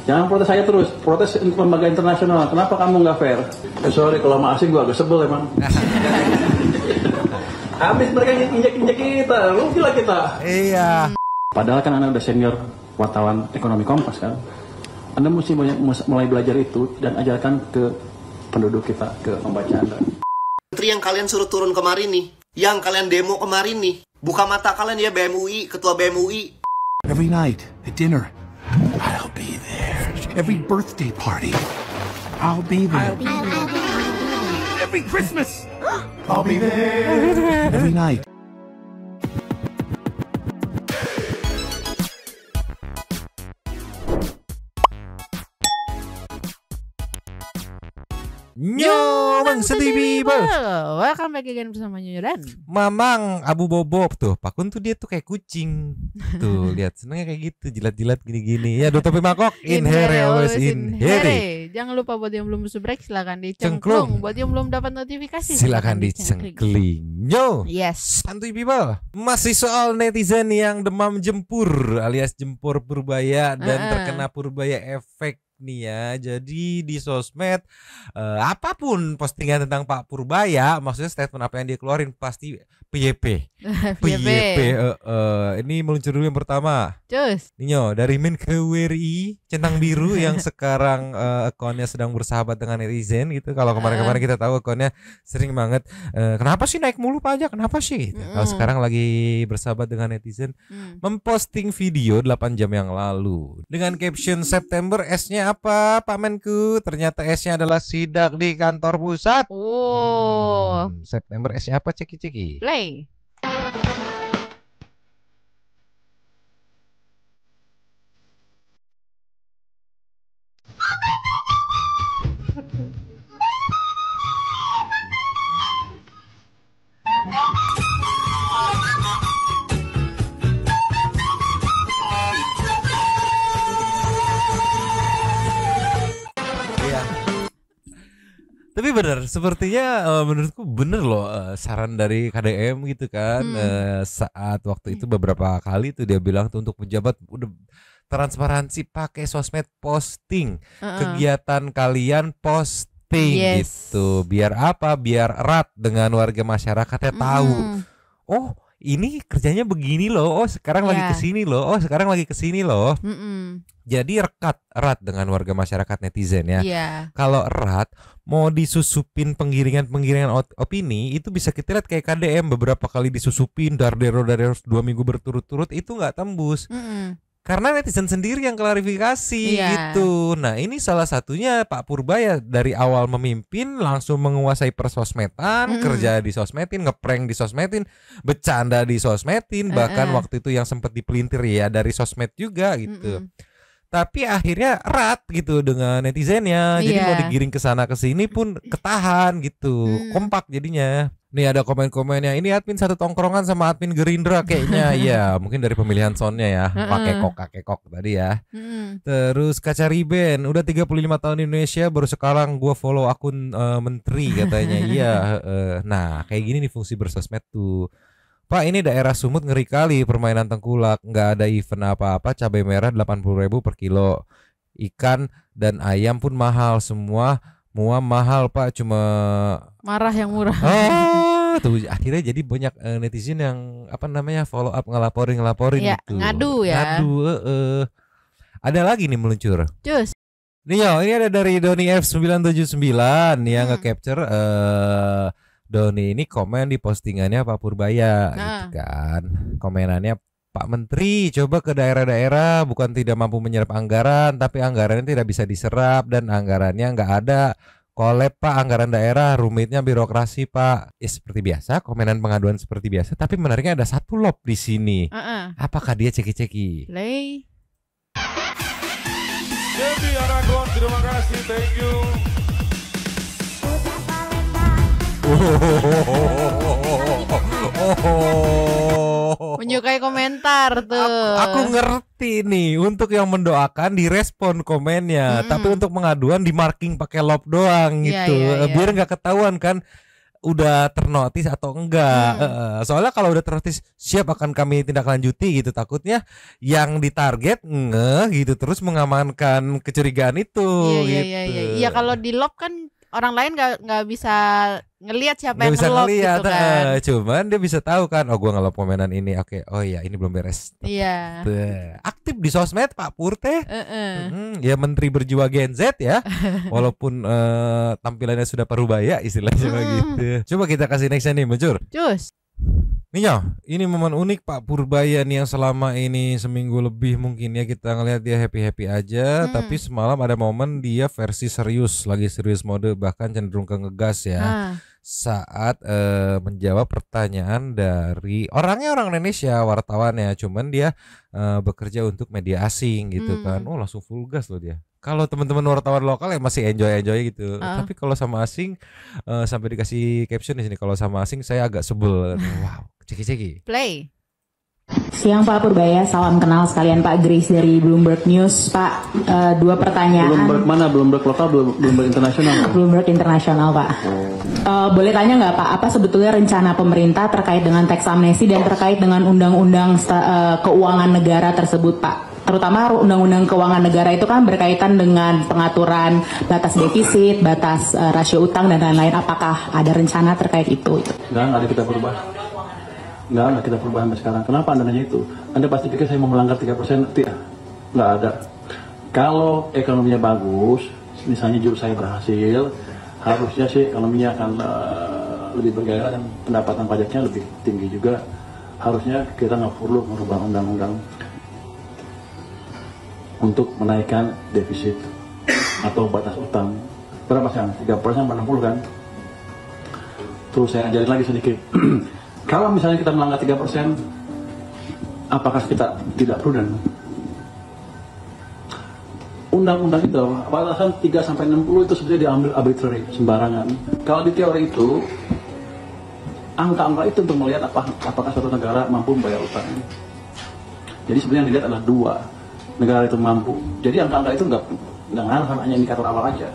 Jangan protes saya terus, protes untuk lembaga internasional. Kenapa kamu nggak fair? Sorry kalau sama asing gue agak sebel emang. Habis mereka injek kita, lu gila kita. Iya. Padahal kan Anda udah senior wartawan ekonomi Kompas kan. Anda mesti mulai belajar itu dan ajarkan ke penduduk kita, ke pembaca Anda. Menteri yang kalian suruh turun kemarin nih, yang kalian demo kemarin nih, buka mata kalian ya BMUI, ketua BMUI. Every night at dinner, I'll be there. Every birthday party, I'll be there. Every Christmas, I'll be there. Every night. Nyo, Bang Sedih People. Welcome back again bersama Nyonya dan Mamang Abu Bobob tuh. Pak Kun tuh dia tuh kayak kucing. Tuh, lihat senengnya kayak gitu, jilat-jilat gini-gini. Ya, 2 topi mangkok, in here always in here. Jangan lupa buat yang belum subrek silakan dicengklung. Buat yang belum dapat notifikasi silakan dicengkling. Yo. Yes. Santuy People. Masih soal netizen yang demam jempur alias jempur Purbaya dan terkena Purbaya efek nih ya. Jadi di sosmed apapun postingan tentang Pak Purbaya, maksudnya statement apa yang dia keluarin pasti PYP. Ini meluncur dulu yang pertama. Cus. Ninyo dari Menkewri Centang Biru yang sekarang akunnya sedang bersahabat dengan netizen gitu. Kalau kemarin-kemarin kita tahu akunnya sering banget kenapa sih naik mulu pajak? Kenapa sih? Kalau sekarang lagi bersahabat dengan netizen, memposting video 8 jam yang lalu dengan caption September S-nya apa Pak Menku? Ternyata S-nya adalah sidak di kantor pusat. September S-nya apa? Ceki-ceki. Play. Tapi benar, sepertinya menurutku bener loh saran dari KDM gitu kan. Saat waktu itu beberapa kali tuh dia bilang tuh untuk pejabat udah transparansi, pakai sosmed posting kegiatan kalian posting gitu. Biar apa? Biar erat dengan warga masyarakatnya tahu. Oh, ini kerjanya begini loh. Oh, sekarang lagi kesini loh. Oh, sekarang lagi kesini loh. Jadi erat dengan warga masyarakat netizen ya. Kalau erat, mau disusupin penggiringan opini itu bisa kita lihat kayak KDM beberapa kali disusupin dari 2 minggu berturut-turut itu nggak tembus. Karena netizen sendiri yang klarifikasi gitu. Nah, ini salah satunya Pak Purbaya dari awal memimpin langsung menguasai persosmedan, kerja di sosmedin, ngeprank di sosmedin, bercanda di sosmedin, bahkan waktu itu yang sempat dipelintir ya dari sosmed juga gitu. Tapi akhirnya erat gitu dengan netizennya. Jadi mau digiring ke sana ke sini pun ketahan gitu. Kompak jadinya. Nih ada komen-komennya. Ini admin satu tongkrongan sama admin Gerindra kayaknya. Ya mungkin dari pemilihan soundnya ya. Pakai kok tadi ya. Terus Kaca Riben, udah 35 tahun di Indonesia, baru sekarang gua follow akun menteri katanya. Iya. Nah kayak gini nih fungsi bersosmed tuh. Pak, ini daerah Sumut ngeri kali permainan tengkulak, nggak ada event apa-apa, cabai merah 80.000 per kilo, ikan dan ayam pun mahal, semua mahal Pak, cuma marah yang murah. Tuh akhirnya jadi banyak netizen yang follow up ngelaporin gitu. Ngadu ya. Ada lagi nih meluncur. Cus. Nih ini ada dari Doni F979 yang nge-capture Doni ini komen di postingannya Pak Purbaya gitu kan. Komenannya, Pak Menteri coba ke daerah-daerah, bukan tidak mampu menyerap anggaran, tapi anggarannya tidak bisa diserap dan anggarannya nggak ada. Kolab Pak anggaran daerah, rumitnya birokrasi Pak. Ya seperti biasa, komenan pengaduan seperti biasa, tapi menariknya ada satu lob di sini. Apakah dia ceki-ceki? Play. Devi Aragon, terima kasih, thank you. Menyukai komentar tuh. Aku ngerti nih untuk yang mendoakan direspon komennya, tapi untuk pengaduan di marking pakai love doang gitu. Biar nggak ketahuan kan. udah ternotis atau enggak. Soalnya kalau udah ternotis siap akan kami tindak lanjuti gitu, takutnya yang ditarget gitu terus mengamankan kecurigaan itu gitu. Iya, kalau di lock kan orang lain nggak bisa ngelihat siapa Nggak yang bisa nge-lock ngeliat, gitu kan. cuman dia bisa tahu kan, oh gua nge-lock komenan ini, oke, oh iya ini belum beres. Iya. Aktif di sosmed Pak Pur teh. Ya menteri berjiwa Gen Z ya. Walaupun tampilannya sudah parubaya istilahnya gitu. Coba kita kasih nextnya nih, Mencur. Cus. Nih ini momen unik Pak Purbaya nih yang selama ini seminggu lebih mungkin ya kita ngelihat dia happy-happy aja, tapi semalam ada momen dia versi serius, lagi serius mode, bahkan cenderung ke ngegas ya. Saat menjawab pertanyaan dari orang Indonesia, wartawannya, cuman dia bekerja untuk media asing gitu kan. Oh langsung full gas loh dia. Kalau teman-teman wartawan lokal ya masih enjoy gitu. Tapi kalau sama asing sampai dikasih caption di sini, kalau sama asing saya agak sebel. Wow, ceki. Play. Siang Pak Purbaya, salam kenal sekalian Pak Grace dari Bloomberg News. Pak, 2 pertanyaan. Bloomberg mana? Bloomberg lokal, Bloomberg internasional? Bloomberg internasional Pak. Boleh tanya nggak Pak, apa sebetulnya rencana pemerintah terkait dengan teks amnesti dan terkait dengan undang-undang keuangan negara tersebut Pak? Terutama undang-undang keuangan negara itu kan berkaitan dengan pengaturan batas defisit, batas rasio utang dan lain-lain. Apakah ada rencana terkait itu? Nggak ada kita berubah. Nggak kita berubah sampai sekarang. Kenapa Anda nanya itu? Anda pasti pikir saya mau melanggar 3%? Tidak, nggak ada. Kalau ekonominya bagus, misalnya jurus saya berhasil, harusnya sih ekonominya akan lebih bergairah dan pendapatan pajaknya lebih tinggi juga. Harusnya kita nggak perlu merubah undang-undang untuk menaikkan defisit atau batas utang. Berapa sekarang? 3% 60 kan? Terus saya ajarin lagi sedikit. Kalau misalnya kita melanggar 3%, apakah kita tidak prudent? Undang-undang itu, batasan 3-60 itu sebenarnya diambil arbitrary, sembarangan. Kalau di teori itu, angka-angka itu untuk melihat apakah suatu negara mampu membayar utang. Jadi sebenarnya yang dilihat adalah 2. Negara itu mampu. Jadi angka-angka itu nggak ngaruh, hanya indikator awal aja.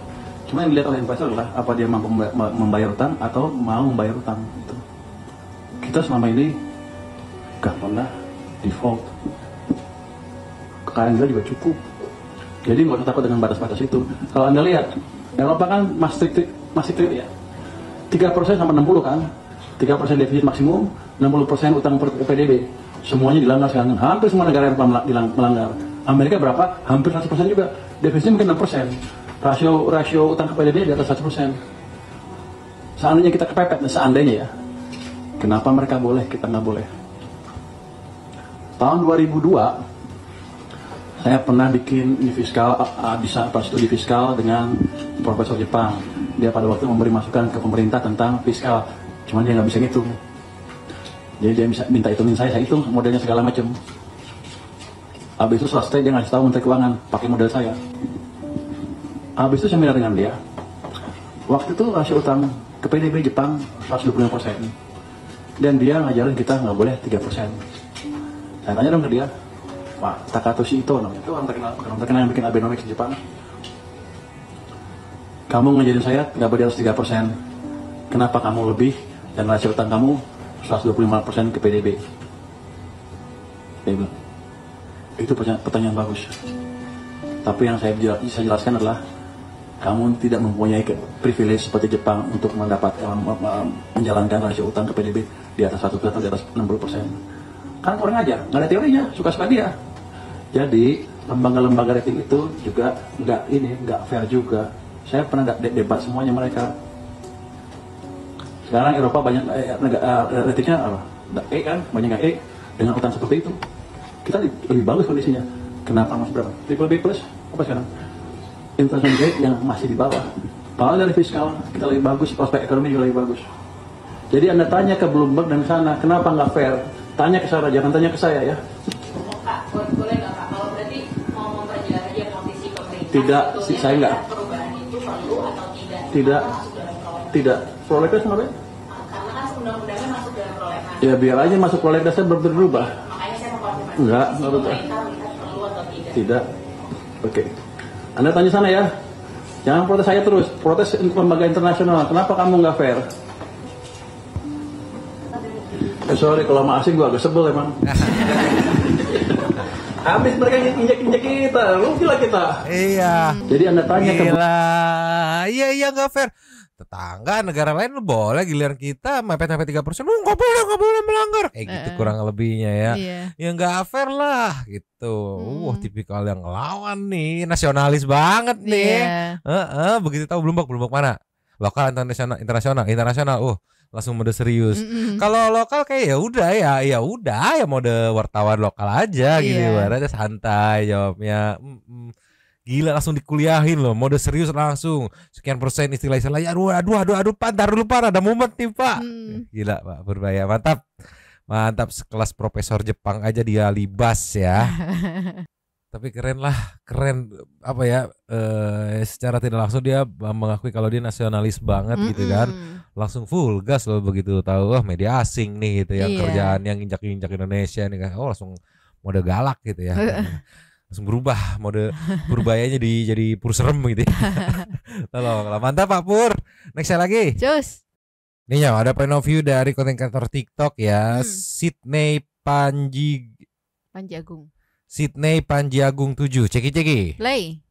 Cuma yang dilihat oleh investor adalah apa dia mampu membayar utang atau mau membayar utang. Gitu. Kita selama ini nggak pernah default. Kekayaan kita juga cukup. Jadi nggak usah takut dengan batas-batas itu. Kalau Anda lihat, Eropa kan masih strict ya. 3% sampai 60 kan. 3% defisit maksimum, 60% utang per PDB. Semuanya dilanggar sekarang. Hampir semua negara yang melanggar. Amerika berapa? Hampir 100% juga. Defisitnya mungkin 6%. Rasio utang ke PDB di atas 100%. Seandainya kita kepepet, seandainya ya. Kenapa mereka boleh, kita nggak boleh? Tahun 2002, saya pernah bikin studi fiskal dengan profesor Jepang. Dia pada waktu memberi masukan ke pemerintah tentang fiskal. Cuman dia nggak bisa ngitung. Jadi dia bisa minta hitungin saya hitung modelnya segala macam. Habis itu selesai dia ngasih tahu Menteri Keuangan pakai model saya. Habis itu seminar dengan dia. Waktu itu rasio utang ke PDB Jepang 125%. Dan dia ngajarin kita nggak boleh 3%. Saya tanya dong ke dia, Pak Takatoshi Ito namanya, itu orang terkenal yang bikin Abenomics di Jepang. Kamu ngajarin saya nggak boleh harus 3%. Kenapa kamu lebih dan rasio utang kamu 125% ke PDB? Dia bilang, itu pertanyaan bagus. Tapi yang saya bisa jelaskan adalah kamu tidak mempunyai privilege seperti Jepang untuk menjalankan rasio utang ke PDB di atas 1% atau di atas 60%. Kan orang aja, nggak ada teorinya, suka-suka dia. Jadi lembaga-lembaga rating itu juga nggak fair juga. Saya pernah debat semuanya mereka. Sekarang Eropa banyak ratingnya apa? E kan, banyak yang E dengan utang seperti itu. Kita lebih bagus kondisinya. Kenapa masih berapa? BBB plus apa sekarang? Inflation rate yang masih di bawah. Padahal dari fiskal kita lebih bagus, prospek ekonomi juga lebih bagus. Jadi Anda tanya ke Bloomberg dan sana, kenapa nggak fair? Tanya ke sana, jangan tanya ke saya ya. Pak, boleh nggak Pak? Kalau berarti mau memperjelas aja posisi pemerintah. Tidak, saya nggak. Perubahan itu perlu atau tidak? Tidak. Prolegnas kenapa? Karena kan undang-undangnya masuk dalam prolegnas. Ya biar aja masuk prolegnasnya berubah. Makanya saya mau konfirmasi. Enggak Pemerintah betul. melihat perlu atau tidak? Tidak. Oke. Anda tanya sana ya. Jangan protes saya terus. Protes untuk lembaga internasional. Kenapa kamu nggak fair? Sorry kalau sama asing gue agak sebel emang. Habis mereka injek kita, lu gila kita. Iya. Jadi Anda tanya ke Iya nggak fair. Tetangga negara lain lu boleh, giliran kita mepet-mepet 3%, lu nggak boleh melanggar. Gitu kurang lebihnya ya. Ya nggak fair lah gitu. Tipikal yang ngelawan nih, nasionalis banget nih. Begitu tahu Bloomberg mana? Lokal, internasional. Langsung mode serius. Kalau lokal kayak ya udah mode wartawan lokal aja gitu. Ibaratnya santai jawabnya. Gila langsung dikuliahin loh, mode serius langsung. Sekian persen istilah-istilah. Aduh, Pak, ntar dulu Pak, ada momen nih Pak. Gila Pak Purbaya, mantap. Sekelas profesor Jepang aja dia libas ya. Tapi keren apa ya, secara tidak langsung dia mengakui kalau dia nasionalis banget gitu kan. Langsung full gas loh begitu tahu media asing nih gitu yang kerjaan yang injak-injak Indonesia nih kan. Langsung mode galak gitu ya. Langsung berubah mode Purbayanya jadi pur serem gitu ya. Tolonglah, mantap Pak Pur. Next lagi. Cus. Nih ya, ada point of view dari konten kreator TikTok ya, Sydney Panjiagung 7. Ceki. Play.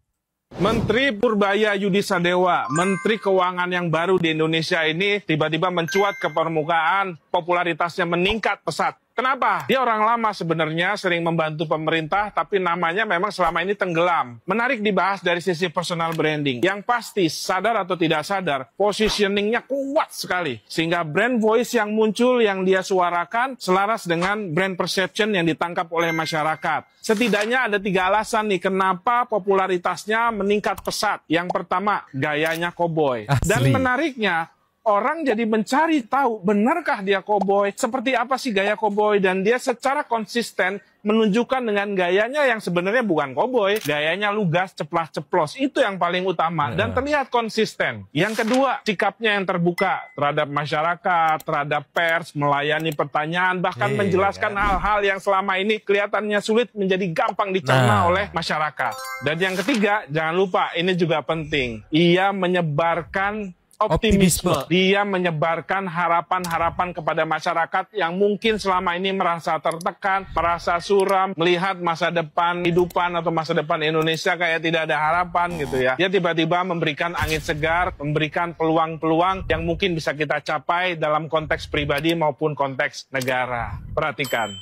Menteri Purbaya Yudi Sadewa, Menteri Keuangan yang baru di Indonesia ini tiba-tiba mencuat ke permukaan, popularitasnya meningkat pesat. Kenapa? Dia orang lama sebenarnya, sering membantu pemerintah, tapi namanya memang selama ini tenggelam. Menarik dibahas dari sisi personal branding. Yang pasti, sadar atau tidak sadar, positioningnya kuat sekali. Sehingga brand voice yang muncul, yang dia suarakan, selaras dengan brand perception yang ditangkap oleh masyarakat. Setidaknya ada 3 alasan nih, kenapa popularitasnya meningkat pesat. Yang pertama, gayanya koboi. Dan menariknya, orang jadi mencari tahu benarkah dia koboi, seperti apa sih gaya koboi, dan dia secara konsisten menunjukkan dengan gayanya yang sebenarnya bukan koboi, gayanya lugas, ceplas-ceplos, itu yang paling utama dan terlihat konsisten. Yang kedua, sikapnya yang terbuka terhadap masyarakat, terhadap pers, melayani pertanyaan, bahkan menjelaskan hal-hal yang selama ini kelihatannya sulit menjadi gampang dicerna oleh masyarakat. Dan yang ketiga, jangan lupa ini juga penting, ia menyebarkan optimisme. Dia menyebarkan harapan-harapan kepada masyarakat yang mungkin selama ini merasa tertekan, merasa suram, melihat masa depan kehidupan atau masa depan Indonesia kayak tidak ada harapan gitu ya. Dia tiba-tiba memberikan angin segar, memberikan peluang-peluang yang mungkin bisa kita capai dalam konteks pribadi maupun konteks negara. Perhatikan.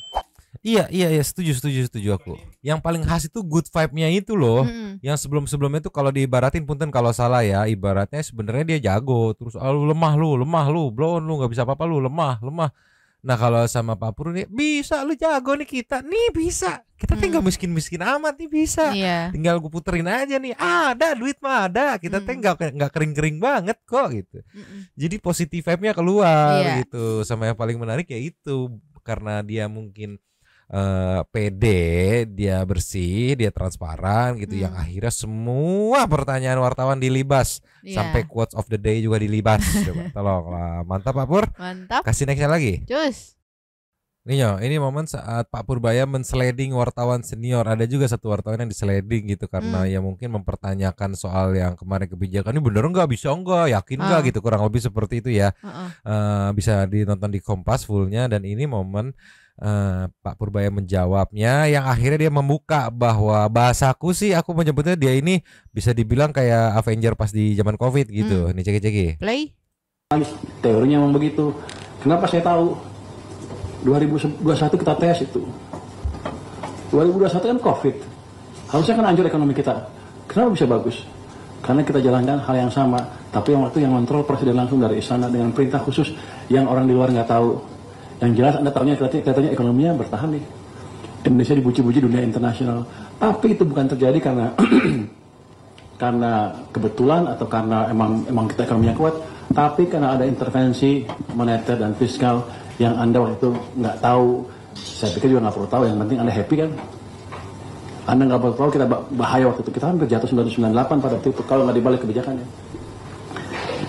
Iya, setuju aku. Yang paling khas itu good vibe-nya itu loh. Yang sebelum-sebelumnya itu kalau diibaratin, punten kalau salah ya, ibaratnya sebenarnya dia jago, terus lu lemah lu, blon lu nggak bisa apa-apa lu, lemah. Nah kalau sama Pak Pur nih, bisa lu jago nih kita, nih bisa. Kita tinggal miskin-miskin amat nih bisa. Tinggal gue puterin aja nih, ada duit mah ada. Kita nggak kering-kering banget kok gitu. Jadi positif vibe-nya keluar gitu. Sama yang paling menarik ya itu, karena dia mungkin pede, dia bersih, dia transparan gitu, yang akhirnya semua pertanyaan wartawan dilibas, sampai quotes of the day juga dilibas. Coba tolonglah, mantap Pak Pur. Mantap. Kasih nextnya lagi. Cus. Ini momen saat Pak Purbaya men-sliding wartawan senior. Ada juga satu wartawan yang di-sliding gitu karena ya mungkin mempertanyakan soal yang kemarin kebijakan ini bener nggak, bisa nggak, yakin nggak gitu, kurang lebih seperti itu ya. Bisa ditonton di Kompas fullnya, dan ini momen Pak Purbaya menjawabnya yang akhirnya dia membuka bahwa bahasaku sih, aku menyebutnya dia ini bisa dibilang kayak Avenger pas di zaman Covid gitu. Nih ceki. Play. Teorinya memang begitu. Kenapa saya tahu? 2021 kita tes itu. 2021 kan Covid. Harusnya kan hancur ekonomi kita. Kenapa bisa bagus? Karena kita jalankan hal yang sama, tapi yang waktu yang kontrol presiden langsung dari istana dengan perintah khusus yang orang di luar nggak tahu. Yang jelas Anda tahunya katanya ekonominya bertahan nih. Indonesia dipuji-puji dunia internasional. Tapi itu bukan terjadi karena karena kebetulan atau karena emang kita ekonominya kuat, tapi karena ada intervensi moneter dan fiskal yang Anda waktu itu nggak tahu. Saya pikir juga nggak perlu tahu, yang penting Anda happy kan. Anda nggak perlu tahu kita bahaya waktu itu. Kita hampir jatuh 1998 pada waktu itu kalau nggak dibalik kebijakannya.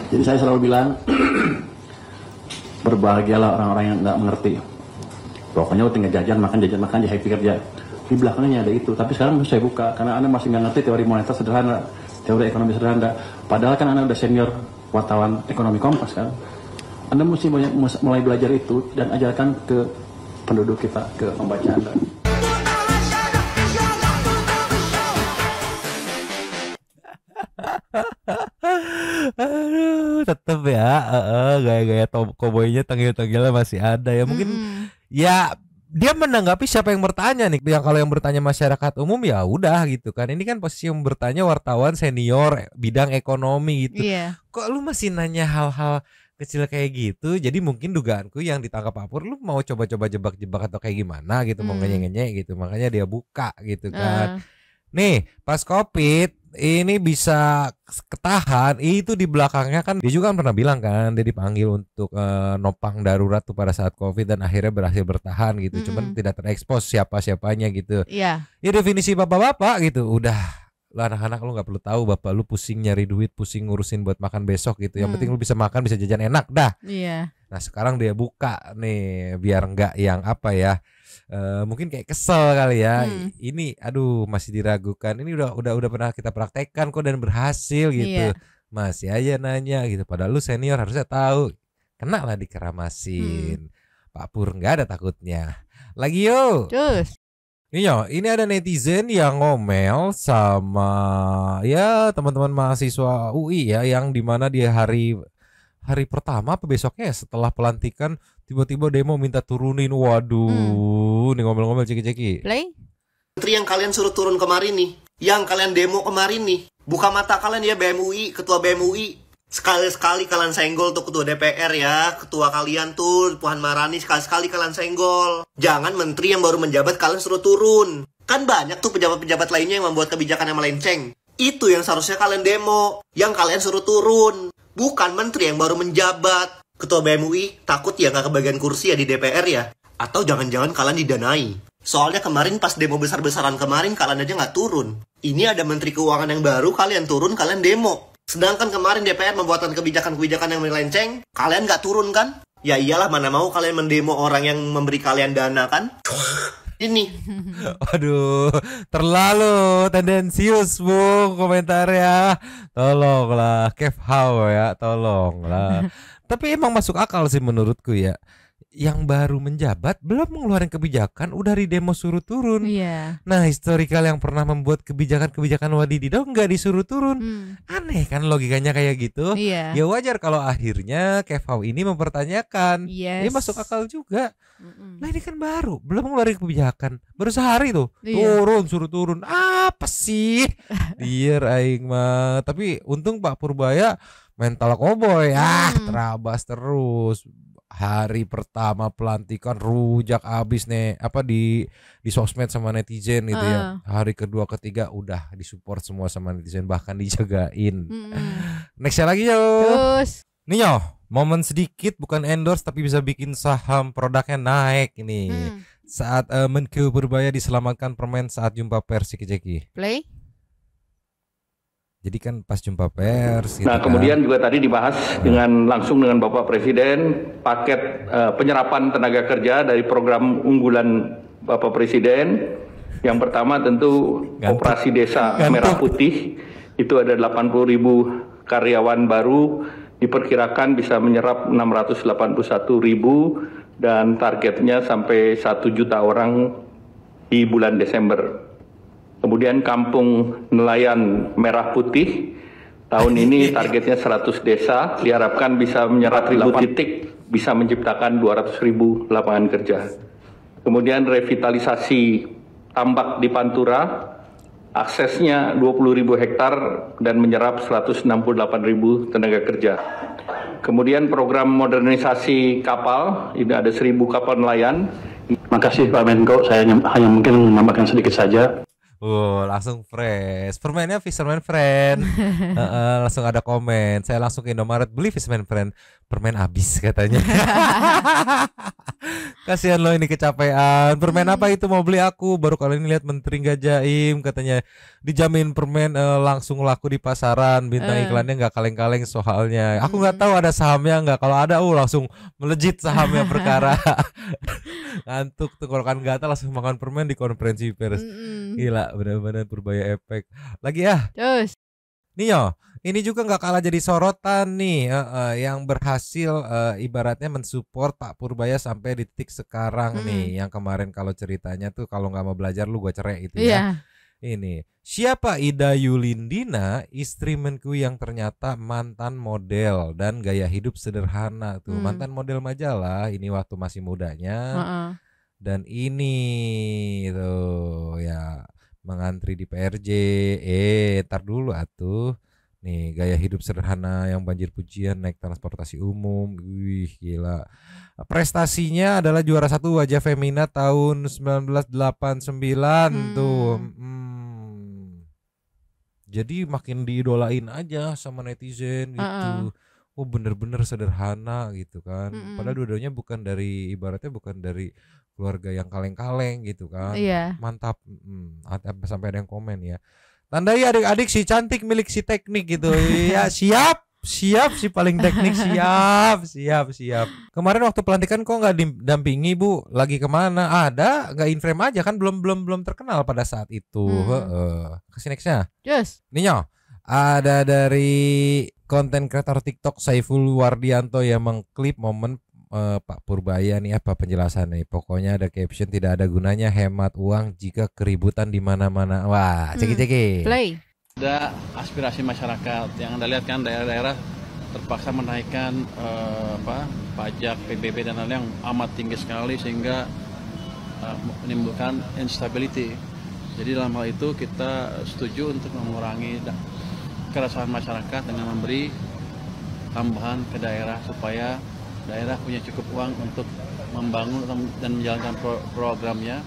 Jadi saya selalu bilang, berbahagialah orang-orang yang nggak mengerti. Pokoknya lu tinggal jajan makan ya happy kerja. Di belakangnya ada itu. Tapi sekarang saya buka karena Anda masih nggak ngerti teori moneter sederhana, teori ekonomi sederhana. Padahal kan Anda udah senior wartawan ekonomi Kompas kan. Anda mesti mulai belajar itu dan ajarkan ke penduduk kita, ke pembaca Anda. Aduh, tetep ya, gaya-gaya koboynya tanggil-tanggilnya masih ada ya. Mungkin ya dia menanggapi siapa yang bertanya nih. Yang kalau yang bertanya masyarakat umum ya udah gitu kan. Ini kan posisi yang bertanya wartawan senior bidang ekonomi gitu. Kok lu masih nanya hal-hal kecil kayak gitu? Jadi mungkin dugaanku yang ditangkap Pak Pur, lu mau coba-coba jebak-jebak atau kayak gimana gitu, mau ngenyek-ngenyek gitu. Makanya dia buka gitu kan. Nih pas COVID ini bisa ketahan, itu di belakangnya kan dia juga kan pernah bilang kan dia dipanggil untuk nopang darurat tuh pada saat COVID dan akhirnya berhasil bertahan gitu. Cuman tidak terekspos siapa-siapanya gitu. Ya definisi bapak-bapak gitu, udah lu anak-anak lu nggak perlu tahu, bapak lu pusing nyari duit, pusing ngurusin buat makan besok gitu. Yang penting lu bisa makan, bisa jajan enak dah. Nah sekarang dia buka nih biar nggak yang apa ya, mungkin kayak kesel kali ya. Ini aduh masih diragukan. Ini udah pernah kita praktekkan kok dan berhasil gitu. Masih aja nanya gitu. Padahal lu senior harusnya tahu. Kena lah dikeramasin. Pak Pur nggak ada takutnya. Lagi yuk. Cus. Ini ada netizen yang ngomel sama ya teman-teman mahasiswa UI ya, yang dimana dia hari pertama apa besoknya setelah pelantikan tiba-tiba demo minta turunin. Waduh, nih ngomel-ngomel ceki-ceki. Play. Menteri yang kalian suruh turun kemarin nih, yang kalian demo kemarin nih, buka mata kalian ya BEM UI, ketua BEM UI. Sekali-sekali kalian senggol tuh ketua DPR ya, ketua kalian tuh Puan Maharani, sekali-sekali kalian senggol. Jangan menteri yang baru menjabat kalian suruh turun. Kan banyak tuh pejabat-pejabat lainnya yang membuat kebijakan yang melenceng. Itu yang seharusnya kalian demo, yang kalian suruh turun. Bukan menteri yang baru menjabat. Ketua BEM UI takut ya nggak kebagian kursi ya di DPR ya? Atau jangan-jangan kalian didanai? Soalnya kemarin pas demo besar-besaran kemarin kalian aja nggak turun. Ini ada menteri keuangan yang baru, kalian turun, kalian demo. Sedangkan kemarin DPR membuatkan kebijakan-kebijakan yang melenceng, kalian nggak turun kan? Ya iyalah, mana mau kalian mendemo orang yang memberi kalian dana kan? Ini. Waduh, terlalu tendensius Bung komentarnya. Tolonglah, Kev How ya, tolonglah. Tapi emang masuk akal sih menurutku ya. Yang baru menjabat belum mengeluarkan kebijakan udah di demo suruh turun. Nah historikal yang pernah membuat kebijakan-kebijakan wadididaw nggak disuruh turun. Aneh kan logikanya kayak gitu. Ya wajar kalau akhirnya Kevau ini mempertanyakan. Ini masuk akal juga. Nah ini kan baru belum mengeluarkan kebijakan, baru sehari tuh turun suruh turun. Apa sih Dear aing mah. Tapi untung Pak Purbaya mental koboy terabas terus. Hari pertama pelantikan rujak abis nih apa di sosmed sama netizen gitu ya. Hari kedua ketiga udah disupport semua sama netizen, bahkan dijagain. Nextnya lagi yo. Terus nih yo, momen sedikit bukan endorse tapi bisa bikin saham produknya naik ini. Saat Menko Purbaya diselamatkan permen saat jumpa pers ceki-ceki. Play. Jadi kan pas jumpa pers gitu. Nah kemudian juga tadi dibahas langsung dengan Bapak Presiden paket penyerapan tenaga kerja dari program unggulan Bapak Presiden. Yang pertama tentu Operasi Desa Merah Putih, itu ada 80.000 karyawan baru, diperkirakan bisa menyerap 681.000 dan targetnya sampai 1 juta orang di bulan Desember. Kemudian Kampung Nelayan Merah Putih, tahun ini targetnya 100 desa, diharapkan bisa menyerap 8 titik, bisa menciptakan 200.000 lapangan kerja. Kemudian revitalisasi tambak di Pantura, aksesnya 20.000 hektar dan menyerap 168.000 tenaga kerja. Kemudian program modernisasi kapal, ini ada 1.000 kapal nelayan. Makasih Pak Menko, saya hanya mungkin menambahkan sedikit saja. Langsung fresh. Permennya Fisherman Friend. Langsung ada komen. Saya langsung ke Indomaret beli Fisherman Friend. Permen habis katanya. Kasihan lo ini kecapean. Permen apa itu mau beli aku? Baru kali ini lihat Menteri nggak jaim katanya. Dijamin permen langsung laku di pasaran. Bintang iklannya nggak kaleng-kaleng soalnya. Aku nggak tahu ada sahamnya nggak. Kalau ada langsung melejit sahamnya perkara. Ngantuk tuh kalau kan gatal langsung makan permen di konferensi pers. Gila benar-benar Purbaya efek. Lagi ya. Terus Nio, ini juga nggak kalah jadi sorotan nih, yang berhasil ibaratnya mensupport Pak Purbaya sampai di titik sekarang nih. Yang kemarin kalau ceritanya tuh kalau nggak mau belajar lu gue cerai itu ya. Ini siapa Ida Yulindina, istri Menku yang ternyata mantan model dan gaya hidup sederhana tuh, mantan model majalah ini waktu masih mudanya. Dan ini tuh ya mengantri di PRJ. Tar dulu atuh. Nih gaya hidup sederhana yang banjir pujian, naik transportasi umum. Wih gila. Prestasinya adalah juara 1 Wajah Femina tahun 1989 tuh. Jadi makin diidolain aja sama netizen gitu. Oh bener-bener sederhana gitu kan. Padahal dua-duanya bukan dari, ibaratnya bukan dari keluarga yang kaleng-kaleng gitu kan. Mantap. Sampai ada yang komen ya, tandai adik-adik si cantik milik si teknik gitu. Ya siap si paling teknik. Siap. Kemarin waktu pelantikan kok nggak didampingi Bu? Lagi kemana? Ada nggak in frame aja kan, belum terkenal pada saat itu. Kasih nextnya. Yes. Ninyo, ada dari konten kreator TikTok Saiful Wardianto yang mengklip momen Pak Purbaya nih, apa penjelasan nih? Pokoknya ada caption, tidak ada gunanya hemat uang jika keributan di mana-mana. Wah, ceki. Play. Ada aspirasi masyarakat yang Anda lihat kan, daerah-daerah terpaksa menaikkan pajak, PBB dan lain-lain yang amat tinggi sekali sehingga menimbulkan instability. Jadi dalam hal itu kita setuju untuk mengurangi keresahan masyarakat dengan memberi tambahan ke daerah supaya daerah punya cukup uang untuk membangun dan menjalankan programnya,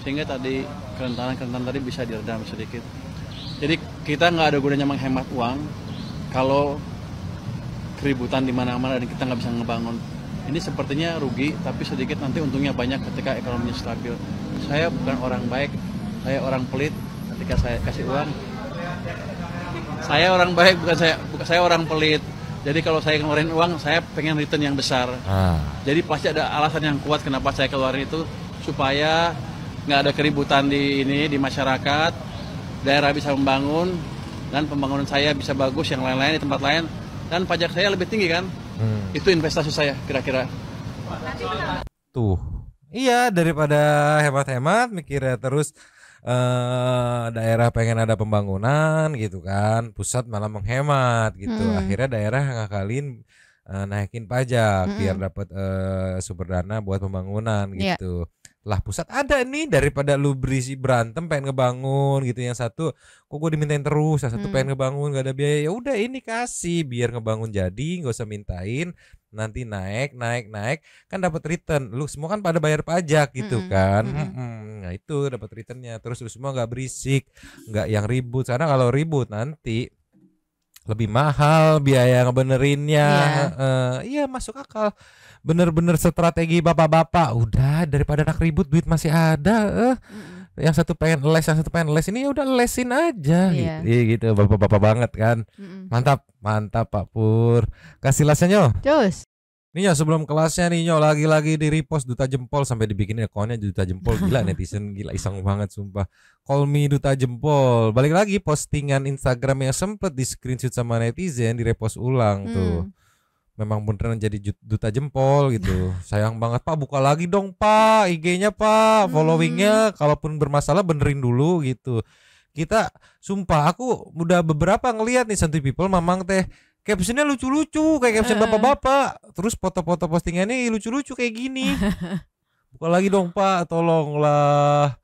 sehingga tadi kerentanan tadi bisa diredam sedikit. Jadi kita nggak ada gunanya menghemat uang kalau keributan di mana-mana dan kita nggak bisa ngebangun. Ini sepertinya rugi, tapi sedikit nanti untungnya banyak ketika ekonominya stabil. Saya bukan orang baik, saya orang pelit. Ketika saya kasih uang, saya orang baik, bukan saya orang pelit. Jadi kalau saya keluarin uang, saya pengen return yang besar. Jadi pasti ada alasan yang kuat kenapa saya keluarin itu, supaya nggak ada keributan di masyarakat, daerah bisa membangun, dan pembangunan saya bisa bagus, yang lain-lain di tempat lain, dan pajak saya lebih tinggi kan. Itu investasi saya kira-kira. Tuh, iya, daripada hemat-hemat mikirnya terus daerah pengen ada pembangunan gitu kan, pusat malah menghemat gitu. Akhirnya daerah ngakalin naikin pajak biar dapat sumber dana buat pembangunan gitu. Lah pusat ada nih, daripada lu berisi berantem pengen ngebangun gitu, yang satu kok gue dimintain terus, yang satu pengen ngebangun gak ada biaya, ya udah ini kasih biar ngebangun jadi, nggak usah mintain, nanti naik kan dapat return, lu semua kan pada bayar pajak gitu kan. Nah itu dapat returnnya, terus lu semua nggak berisik, nggak yang ribut, karena kalau ribut nanti lebih mahal biaya ngebenerinnya. Iya masuk akal. Bener-bener strategi bapak-bapak. Udah daripada nak ribut, duit masih ada. Yang satu pengen les, ini ya udah lesin aja. Gitu. Bapak-bapak banget kan. Mantap Pak Pur. Kasih lesnya Cus. Ninyo sebelum kelasnya Ninyo lagi-lagi di repost Duta Jempol, sampai dibikinin akunnya Duta Jempol. Gila netizen, gila iseng banget sumpah. Call me Duta Jempol. Balik lagi postingan Instagram yang sempet di screenshot sama netizen, di repost ulang tuh. Memang beneran jadi Duta Jempol gitu. Sayang banget Pak, buka lagi dong Pak IG-nya Pak, followingnya. Kalaupun bermasalah benerin dulu gitu. Kita sumpah aku udah beberapa ngelihat nih Santuy People Mamang teh captionnya lucu-lucu kayak caption bapak-bapak, terus foto-foto postingannya lucu-lucu kayak gini. Buka lagi dong Pak, tolonglah.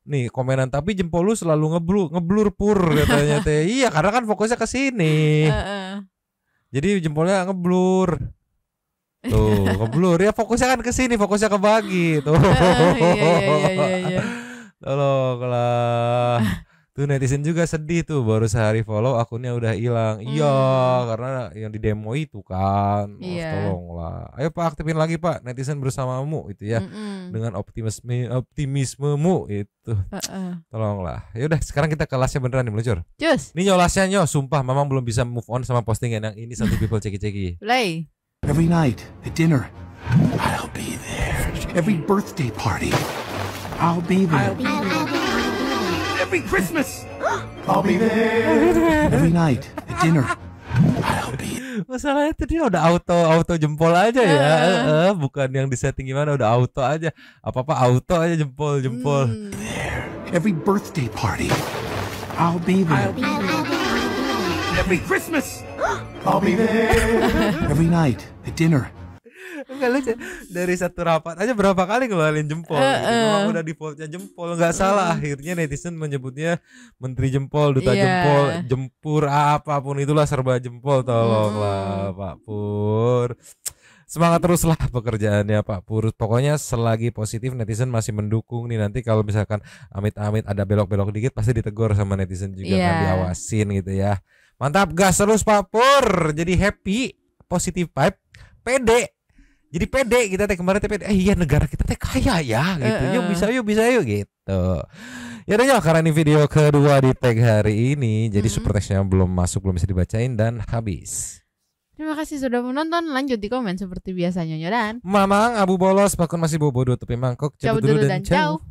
Nih komenan, tapi jempol lu selalu ngeblur Pur katanya teh. Iya karena kan fokusnya ke sini. Jadi jempolnya ngeblur. Tuh, ngeblur ya, fokusnya kan ke sini, fokusnya ke bagi tuh. Iya. Tolonglah. Tuh netizen juga sedih tuh, baru sehari follow akunnya udah hilang. Iya, karena yang di demo itu kan. Tolonglah. Ayo Pak, aktifin lagi Pak, netizen bersamamu itu ya. Dengan optimismemu itu. Tolonglah. Ya udah, sekarang kita ke lasnya beneran nih meluncur. Cus. Ini lasnya nyo, sumpah Mamang belum bisa move on sama postingan yang ini. Santuy People ceki-ceki. Play. Every night at dinner, I'll be there. Every birthday party, I'll be there. Every Christmas, I'll be there. Every night at dinner. I'll be. Masalahnya tuh dia udah auto jempol aja ya, bukan yang disetting gimana, udah auto aja, apa auto aja jempol. There. Every birthday party. I'll be there. Every Christmas. I'll be there. Every night at dinner. Enggak lucu, dari satu rapat aja berapa kali ngeluarin jempol gitu. Memang udah defaultnya jempol, nggak salah. Akhirnya netizen menyebutnya menteri jempol, duta jempol, jempur, apapun itulah serba jempol. Tolonglah Pak Pur, semangat teruslah pekerjaannya Pak Pur. Pokoknya selagi positif netizen masih mendukung nih. Nanti kalau misalkan amit-amit ada belok-belok dikit pasti ditegur sama netizen juga, kan diawasin gitu ya. Mantap, gas terus Pak Pur. Jadi happy, positive vibe, pede. Jadi pede kita teh kemarin teh pede. Iya negara kita teh kaya ya gitu. Yuk bisa yuk gitu. Ya udah ya, karena ini video kedua di tag hari ini, jadi super text-nya belum masuk, belum bisa dibacain dan habis. Terima kasih sudah menonton. Lanjut di komen seperti biasanya, dan Mamang Abu Bolos, bahkan masih bobo tutupi mangkok. Cabut dulu dan ciao.